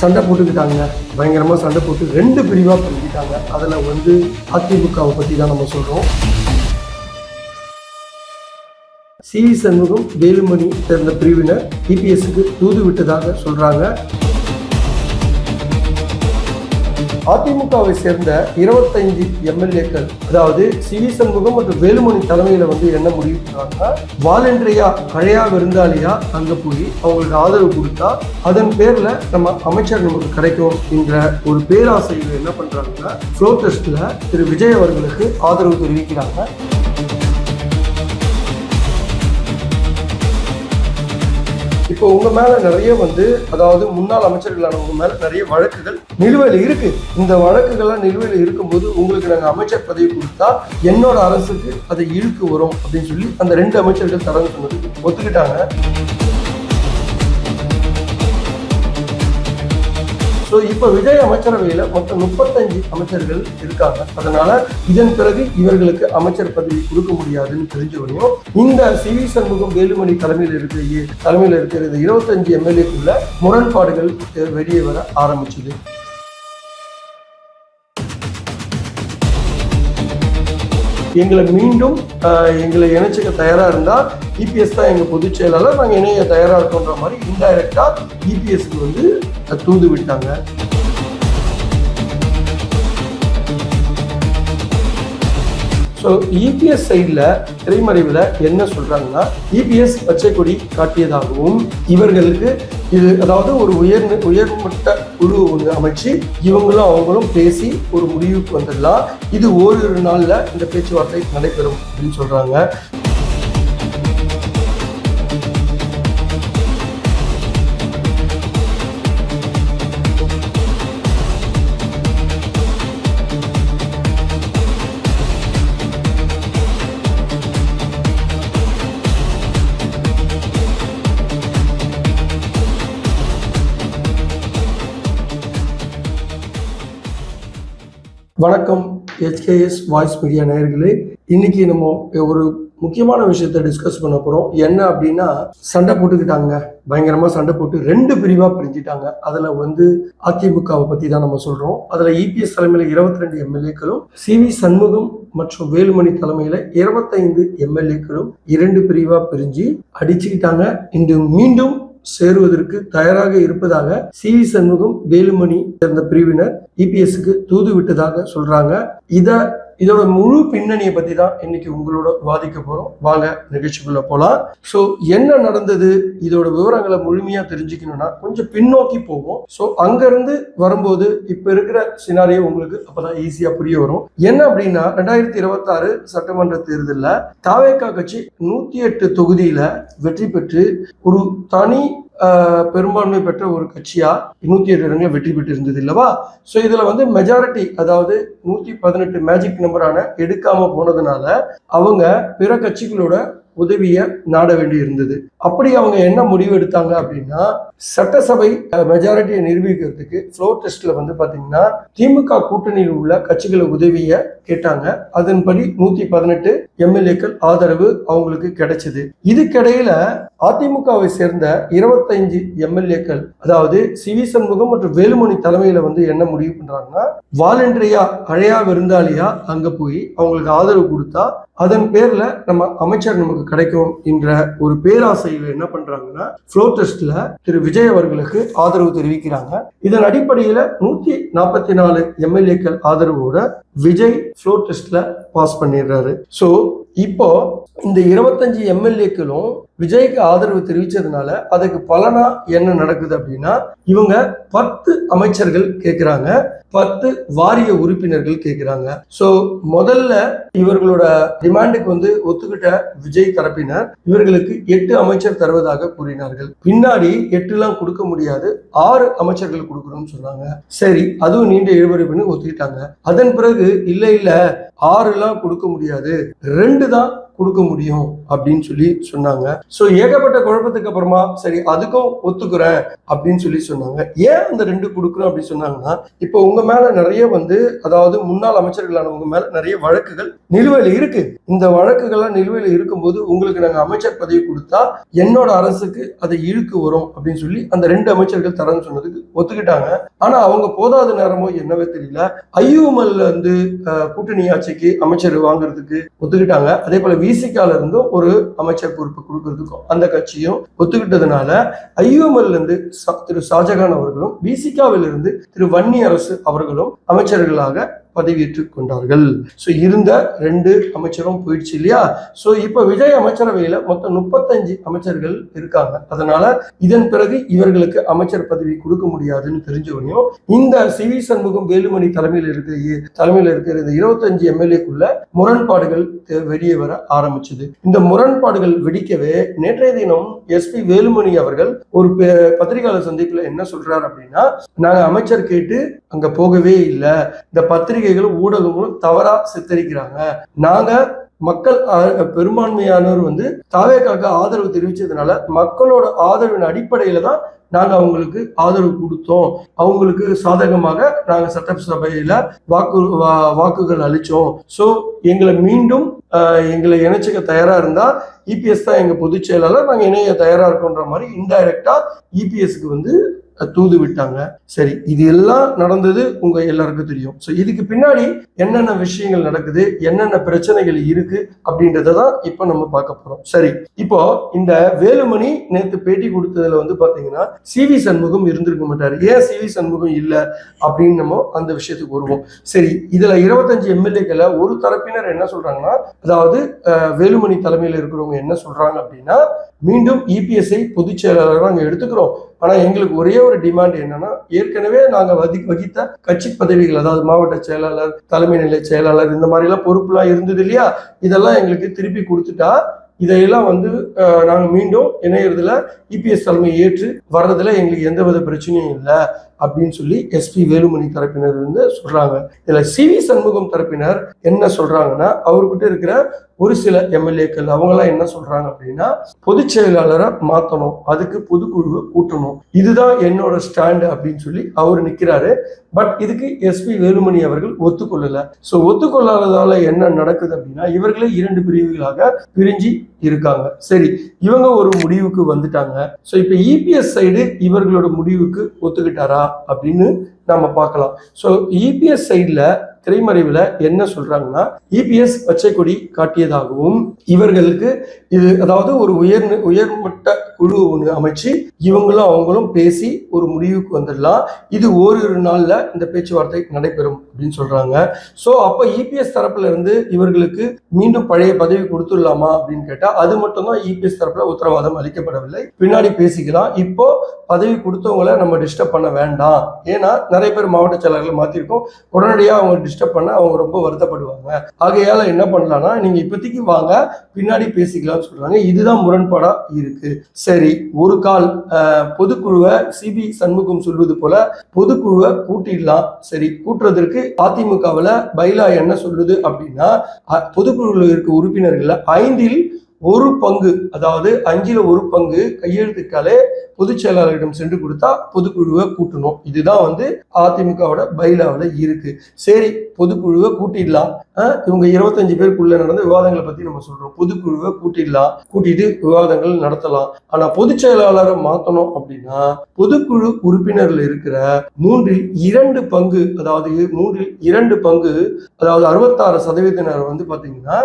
சண்டை போட்டுக்கிட்டாங்க. பயங்கரமாக சண்டை போட்டு 2 பிரிவாக பிரிஞ்சிட்டாங்க. அதில் வந்து அதிமுகவை பற்றி தான் நம்ம சொல்கிறோம். சி.வி. சண்முகம், வேலுமணி சேர்ந்த பிரிவினர் இபிஎஸ்க்கு தூது விட்டதாக சொல்றாங்க. அதிமுகவை சேர்ந்த 25 எம்எல்ஏக்கள், அதாவது சி.வி. சண்முகம் மற்றும் வேலுமணி தலைமையில வந்து என்ன முடிவு பண்ணாங்கன்னா, வாலண்டரியா பழையா விருந்தாளியா அங்க போய் அவங்களுக்கு ஆதரவு கொடுத்தா அதன் பேர்ல நம்ம அமைச்சர் நமக்கு கிடைக்கும் என்ற ஒரு பேராசையில் என்ன பண்றாங்கன்னா, ஃப்ளோர் டெஸ்ட்ல திரு விஜய் அவர்களுக்கு ஆதரவு தெரிவிக்கிறாங்க. இப்போ உங்க மேல நிறைய வந்து, அதாவது முன்னாள் அமைச்சர்களான உங்க மேல நிறைய வழக்குகள் நிலுவையில் இருக்கு. இந்த வழக்குகள்லாம் நிலுவையில் இருக்கும்போது உங்களுக்கு நாங்கள் அமைச்சர் பதவி கொடுத்தா என்னோட அரசுக்கு அதை இழுக்கு வரும் அப்படின்னு சொல்லி அந்த 2 அமைச்சர்கள் தரன்னு சொன்னது ஒத்துக்கிட்டாங்க. ஸோ இப்போ விஜய் அமைச்சரவையில் மொத்தம் 35 அமைச்சர்கள் இருக்காங்க. அதனால இதன் பிறகு இவர்களுக்கு அமைச்சர் பதவி கொடுக்க முடியாதுன்னு தெரிஞ்சவரையும் இந்த சி.வி. சண்முகம், வேலுமணி தலைமையில் இருக்கிற 25 எம்எல்ஏக்குள்ள முரண்பாடுகள் வெளியே வர ஆரம்பிச்சது. எங்களை இணைச்சிக்க தயாரா இருந்தா இபிஎஸ் தான் எங்க பொதுச் செயலாளர், நாங்க இணைய தயாரா இருக்கோன்ற மாதிரி இன்டைரக்டா இபிஎஸ்க்கு வந்து தூது விட்டாங்க. ஸோ இபிஎஸ் சைடில் திரைமறைவில் என்ன சொல்றாங்கன்னா, இபிஎஸ் பச்சை கொடி காட்டியதாகவும் இவர்களுக்கு இது, அதாவது ஒரு உயர்மட்ட குழு ஒன்று அமைச்சு இவங்களும் அவங்களும் பேசி ஒரு முடிவுக்கு வந்துடலாம், இது ஓரிரு நாள்ல இந்த பேச்சுவார்த்தை நடைபெறும் அப்படின்னு சொல்றாங்க. வணக்கம் HKS வாய்ஸ் மீடியா நேயர்களே. இன்னைக்கு நம்ம ஒரு முக்கியமான விஷயத்த டிஸ்கஸ் பண்ண போறோம். என்ன அப்படின்னா, சண்டை போட்டுக்கிட்டாங்க. பயங்கரமா சண்டை போட்டு 2 பிரிவா பிரிஞ்சிட்டாங்க. அதுல வந்து அதிமுகவை பத்தி தான் நம்ம சொல்றோம். அதுல இபிஎஸ் தலைமையில 22 எம்எல்ஏக்களும், சி.வி. சண்முகம் மற்றும் வேலுமணி தலைமையில 25 எம்எல்ஏக்களும் 2 பிரிவா பிரிஞ்சு அடிச்சுக்கிட்டாங்க. இன்று மீண்டும் சேருவதற்கு தயாராக இருப்பதாக சி.வி. சண்முகம், வேலுமணி சேர்ந்த பிரிவினர் இபிஎஸ்க்கு தூது விட்டதாக சொல்றாங்க. இதோட முழு பின்னணியை பத்தி தான் இன்னைக்கு உங்களோட விவாதிக்க போறோம். வாங்க நிகழ்ச்சிக்குள்ள போலாம். ஸோ என்ன நடந்தது, இதோட விவரங்களை முழுமையா தெரிஞ்சுக்கணும்னா கொஞ்சம் பின்னோக்கி போவோம். ஸோ அங்கிருந்து வரும்போது இப்ப இருக்கிற சினாரியோ உங்களுக்கு அப்பதான் ஈஸியா புரிய வரும். என்ன அப்படின்னா, 2026 சட்டமன்ற தேர்தலில் தாவேகா கட்சி 108 தொகுதியில வெற்றி பெற்று ஒரு தனி பெரும்பான்மை பெற்ற ஒரு கட்சியா 108 இடங்களை வெற்றி பெற்று இருந்தது இல்லவா? ஸோ இதுல வந்து மெஜாரிட்டி, அதாவது 118 மேஜிக் நம்பரான எடுக்காம போனதுனால அவங்க பிற கட்சிகளோட உதவிய நாட வேண்டி இருந்தது. அப்படி அவங்க என்ன முடிவு எடுத்தாங்க அப்படின்னா, சட்டசபை மெஜாரிட்டியை நிரூபிக்கிறதுக்கு ஃப்ளோர் டெஸ்ட்ல வந்து பாத்தீங்கன்னா திமுக கூட்டணியில் உள்ள கட்சிகளை உதவிய கேட்டாங்க. அதன்படி 118 எம்எல்ஏக்கள் ஆதரவு அவங்களுக்கு கிடைச்சது. இதுக்கிடையில அதிமுகவை சேர்ந்த 25 எம்எல்ஏக்கள், அதாவது சி.வி. சண்முகம் மற்றும் வேலுமணி தலைமையில வந்து என்ன முடிவு பண்றாங்கன்னா, வாலண்டரியா பழையா விருந்தாளியா அங்க போய் அவங்களுக்கு ஆதரவு கொடுத்தா அதன் பேர்ல நம்ம அமைச்சர் நமக்கு கிடைக்கும் என்ற ஒரு பேராசையில் என்ன பண்றாங்கன்னா, ஃப்ளோர் டெஸ்ட்ல திரு விஜய் அவர்களுக்கு ஆதரவு தெரிவிக்கிறாங்க. இதன் அடிப்படையில 144 எம்எல்ஏக்கள் ஆதரவோட விஜய் ஃப்ளோர் டெஸ்ட்ல பாஸ் பண்ணிடுறாரு. ஸோ இப்போ இந்த 25 எம்எல்ஏக்களும் விஜய்க்கு ஆதரவு தெரிவிச்சதுனால அதுக்கு பலனா என்ன நடக்குது அப்படின்னா, இவங்க 10 அமைச்சர்கள் கேட்கிறாங்க, 10 வாரிய உறுப்பினர்கள் கேட்கிறாங்க. ஸோ முதல்ல இவர்களோட டிமாண்டுக்கு வந்து ஒத்துக்கிட்ட விஜய் தரப்பினர் இவர்களுக்கு 8 அமைச்சர் தருவதாக கூறினார்கள். பின்னாடி 8 கொடுக்க முடியாது, 6 அமைச்சர்கள் கொடுக்கணும்னு சொன்னாங்க. சரி, அதுவும் நீண்ட இழுபறி பண்ணி ஒத்துக்கிட்டாங்க. அதன் பிறகு இல்ல 6 கொடுக்க முடியாது, 2 தான் கொடுக்க முடியும் அப்படின்னு சொல்லி சொன்னாங்க. ஸோ ஏகப்பட்ட குழப்பத்துக்கு அப்புறமா சரி அதுக்கும் ஒத்துக்கிறேன் அப்படின்னு சொல்லி சொன்னாங்க. ஏன் அந்த 2 கொடுக்குறோம் அப்படின்னு சொன்னாங்கன்னா, இப்போ உங்க மேல நிறைய அதாவது முன்னாள் அமைச்சர்களானவங்க மேல நிறைய வழக்குகள் நிலுவையில் இருக்கு. இந்த வழக்குகள்லாம் நிலுவையில் இருக்கும்போது உங்களுக்கு நாங்க அமைச்சர் பதவி கொடுத்தா என்னோட அரசுக்கு அதை இழுக்கு வரும் அப்படின்னு சொல்லி அந்த 2 அமைச்சர்கள் தரேன்னு சொன்னதுக்கு ஒத்துக்கிட்டாங்க. ஆனா அவங்க போதாத நேரமோ என்னவே தெரியல, ஐயூஎம்எல் கூட்டணி ஆட்சிக்கு அமைச்சர் வாங்குறதுக்கு ஒத்துக்கிட்டாங்க. அதே போல விசிகால இருந்தும் ஒரு அமைச்சர் பொறுப்பு கொடுக்கறதுக்கும் அந்த கட்சியும் ஒத்துக்கிட்டதுனால ஐயூஎம்எல் இருந்து திரு ஷாஜகான் அவர்களும் விசிகாவில் இருந்து திரு வன்னி அரசு அவர்களும் அமைச்சர்களாக பதவியேற்றுக் கொண்டார்கள். ஸோ இருந்த 2 அமைச்சரும் போயிடுச்சு இல்லையா. ஸோ இப்போ விஜய் அமைச்சரவையில மொத்தம் 35 அமைச்சர்கள் இருக்காங்க. அதனால இதன் பிறகு இவர்களுக்கு அமைச்சர் பதவி கொடுக்க முடியாதுன்னு தெரிஞ்சவனையும் இந்த சி.வி. சண்முகம், வேலுமணி தலைமையில் இருக்கிற இந்த 25 எம்எல்ஏக்குள்ள முரண்பாடுகள் வெளியே வர ஆரம்பிச்சது. இந்த முரண்பாடுகள் வெடிக்கவே நேற்றைய தினம் எஸ்பி வேலுமணி அவர்கள் ஒரு பத்திரிகையாளர் சந்திப்புல என்ன சொல்றாரு அப்படின்னா, நாங்க அமைச்சர் கேட்டு அங்க போகவே இல்லை, இந்த பத்திரிகைகளும் ஊடகங்களும் தவறா சித்தரிக்கிறாங்க, நாங்க மக்கள் பெரும்பான்மையானவர் தாவேக்காக ஆதரவு தெரிவிச்சதுனால மக்களோட ஆதரவின் அடிப்படையில தான் நாங்க அவங்களுக்கு ஆதரவு கொடுத்தோம், அவங்களுக்கு சாதகமாக நாங்க சட்டசபையில வாக்குகள் அளிச்சோம். சோ எங்களை மீண்டும் எங்களை இணைச்சிக்க தயாரா இருந்தா இபிஎஸ் தான் எங்க பொதுச் செயலாளர், நாங்க இணைய தயாரா இருக்கோன்ற மாதிரி இன்டைரக்டா இபிஎஸ்க்கு தூது விட்டாங்க. சரி, இது எல்லாம் நடந்தது உங்க எல்லாருக்கும் தெரியும். ஸோ இதுக்கு பின்னாடி என்னென்ன விஷயங்கள் நடக்குது, என்னென்ன பிரச்சனைகள் இருக்கு அப்படின்றதான் இப்ப நம்ம பார்க்க போறோம். சரி, இப்போ இந்த வேலுமணி நேற்று பேட்டி கொடுத்ததுல பாத்தீங்கன்னா சி.வி. சண்முகம் இருந்திருக்க மாட்டாரு. ஏன் சி.வி. சண்முகம் இல்லை அப்படின்னு நம்ம அந்த விஷயத்துக்கு வருவோம். சரி, இதுல 25 எம்எல்ஏக்களை ஒரு தரப்பினர் என்ன சொல்றாங்கன்னா, அதாவது வேலுமணி தலைமையில் இருக்கிறவங்க என்ன சொல்றாங்க அப்படின்னா, மீண்டும் இபிஎஸ்ஐ பொதுச் செயலாளராக நாங்கள் எடுத்துக்கிறோம். ஆனா எங்களுக்கு ஒரே ஒரு டிமாண்ட் என்னன்னா, ஏற்கனவே நாங்க வகித்த கட்சி பதவிகள், அதாவது மாவட்ட செயலாளர், தலைமை நிலை செயலாளர், இந்த மாதிரி எல்லாம் பொறுப்புலாம் இருந்தது இல்லையா, இதெல்லாம் எங்களுக்கு திருப்பி கொடுத்துட்டா இதையெல்லாம் நாங்க மீண்டும் இணையறதுல இபிஎஸ் தலைமை ஏற்று வர்றதுல எங்களுக்கு எந்தவித பிரச்சனையும் இல்லை அப்படின்னு சொல்லி எஸ்பி வேலுமணி தரப்பினர் சொல்றாங்க. இதுல சி.வி. சண்முகம் தரப்பினர் என்ன சொல்றாங்கன்னா, அவர்கிட்ட இருக்கிற ஒரு சில எம்எல்ஏக்கள் அவங்கெல்லாம் என்ன சொல்றாங்க அப்படின்னா, பொதுச் செயலாளரை மாத்தணும், அதுக்கு பொதுக்குழுவை கூட்டணும், இதுதான் என்னோட ஸ்டாண்ட் அப்படின்னு சொல்லி அவர் நிக்கிறாரு. பட் இதுக்கு எஸ்பி வேலுமணி அவர்கள் ஒத்துக்கொள்ளல. ஸோ ஒத்துக்கொள்ளாததால என்ன நடக்குது அப்படின்னா, இவர்களே 2 பிரிவுகளாக பிரிஞ்சு இருக்காங்க. சரி, இவங்க ஒரு முடிவுக்கு வந்துட்டாங்க. ஸோ இப்போ இபிஎஸ் சைடு இவர்களோட முடிவுக்கு ஒத்துக்கிட்டாரா அப்படின்னு நாம பார்க்கலாம். ஸோ இபிஎஸ் சைட்ல திரைமறைவுல என்ன சொல்றாங்கன்னா, இபிஎஸ் பச்சை கொடி காட்டியதாகவும் இவர்களுக்கு இது அதாவது ஒரு உயர்மட்ட குழு ஒன்று அமைச்சு இவங்களும் அவங்களும் பேசி ஒரு முடிவுக்கு வந்துடலாம், இது ஓரிரு நாள்ல இந்த பேச்சுவார்த்தை நடைபெறும் அப்படின்னு சொல்றாங்க. ஸோ அப்ப இபிஎஸ் தரப்புல இருந்து இவர்களுக்கு மீண்டும் பழைய பதவி கொடுத்துடலாமா அப்படின்னு கேட்டா, அது மட்டும்தான் இபிஎஸ் தரப்புல உத்தரவாதம் அளிக்கப்படவில்லை. பின்னாடி பேசிக்கலாம், இப்போ பதவி கொடுத்தவங்களை நம்ம டிஸ்டர்ப் பண்ண வேண்டாம், ஏன்னா நிறைய பேர் மாவட்ட செயலாளர்கள் மாத்திருக்கோம், உடனடியாக அவங்க டிஸ்டர்ப் பண்ண அவங்க ரொம்ப வருத்தப்படுவாங்க, ஆகையால என்ன பண்ணலாம்னா நீங்க இப்போதைக்கு வாங்க பின்னாடி பேசிக்கலாம்னு சொல்றாங்க. இதுதான் முரண்பாடா இருக்கு. சரி, ஒரு கால் பொதுக்குழுவை சி.வி. சண்முகம் சொல்வது போல பொதுக்குழுவை கூட்டிடலாம். சரி, கூட்டுறதற்கு அதிமுகவுல பைலா என்ன சொல்லுது அப்படின்னா, பொதுக்குழுவில் இருக்க உறுப்பினர்கள் 5இல் 1 பங்கு, அதாவது 5ல் 1 பங்கு கையெழுத்துக்களே பொதுச் செயலாளரிடம் சென்று கொடுத்தா பொதுக்குழுவை கூட்டணும். இதுதான் அதிமுகவோட பைலாவில் இருக்கு. சரி, பொதுக்குழுவை கூட்டிடலாம். இவங்க 25 பேருக்குள்ள நடந்த விவாதங்களை பத்தி நம்ம சொல்றோம். பொதுக்குழுவை கூட்டிடலாம், கூட்டிட்டு விவாதங்கள் நடத்தலாம். ஆனா பொதுச் செயலாளரை மாத்தணும் அப்படின்னா பொதுக்குழு உறுப்பினர்ல இருக்கிற 3இல் 2 பங்கு, அதாவது 3இல் 2 பங்கு, அதாவது 66% பாத்தீங்கன்னா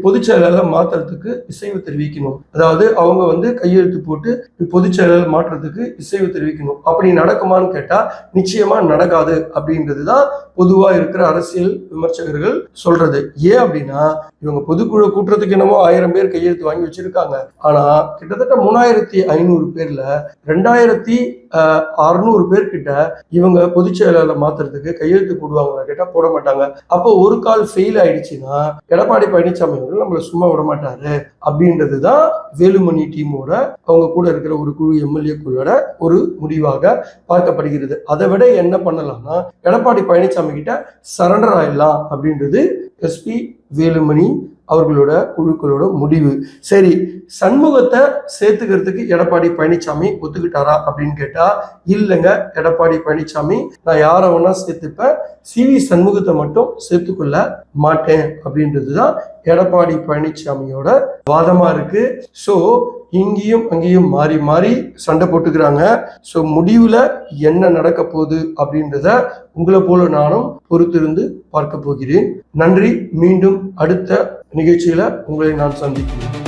பொதுச் செயலாளர் மாத்துறதுக்கு இசைவு தெரிவிக்கணும். அதாவது அவங்க கையெழுத்து போட்டு பொதுச் செயலாளர் மாற்றத்துக்கு இசைவு தெரிவிக்கணும். அப்படி நடக்குமான்னு கேட்டா நிச்சயமா நடக்காது அப்படின்றதுதான் பொதுவா இருக்கிற அரசியல் விமர்சகர்கள் சொல்றது. ஏன் அப்படின்னா, இவங்க பொதுக்குழு கூட்டுறதுக்கு என்னமோ 1000 பேர் கையெழுத்து வாங்கி வச்சிருக்காங்க. ஆனா கிட்டத்தட்ட 3500 பேர்ல 2600 பேர்கிட்ட இவங்க பொதுச் செயலாளர் மாத்துறதுக்கு கையெழுத்து போடுவாங்க கேட்டா போட மாட்டாங்க. அப்போ ஒரு கால் ஃபெயில் ஆயிடுச்சுன்னா எடப்பாடி பழனிசாமி அவர்கள் நம்மள சும்மா விட மாட்டாரு அப்படின்றதுதான் வேலுமணி டீமோட அவங்க கூட இருக்கிற ஒரு குழு எம்எல்ஏக்களோட ஒரு முடிவாக பார்க்கப்படுகிறது. அதை விட என்ன பண்ணலாம்னா, எடப்பாடி பழனிசாமி கிட்ட சரண்டர் ஆயிடலாம் அப்படின்றது எஸ்பி வேலுமணி அவர்களோட குழுக்களோட முடிவு. சரி, சண்முகத்தை சேர்த்துக்கிறதுக்கு எடப்பாடி பழனிசாமி ஒத்துக்கிட்டாரா அப்படின்னு கேட்டா இல்லைங்க, எடப்பாடி பழனிசாமி நான் யாரை வேணா சேர்த்துப்பேன், சிவி சண்முகத்தை மட்டும் சேர்த்துக்கொள்ள மாட்டேன் அப்படின்றதுதான் எடப்பாடி பழனிசாமியோட வாதமா இருக்கு. ஸோ இங்கேயும் அங்கேயும் மாறி மாறி சண்டை போட்டுக்கிறாங்க. ஸோ முடிவுல என்ன நடக்க போகுது அப்படின்றத உங்களை போல நானும் பொறுத்திருந்து பார்க்க போகிறேன். நன்றி. மீண்டும் அடுத்த நிகழ்ச்சியில உங்களை நான் சந்திக்கிறேன்.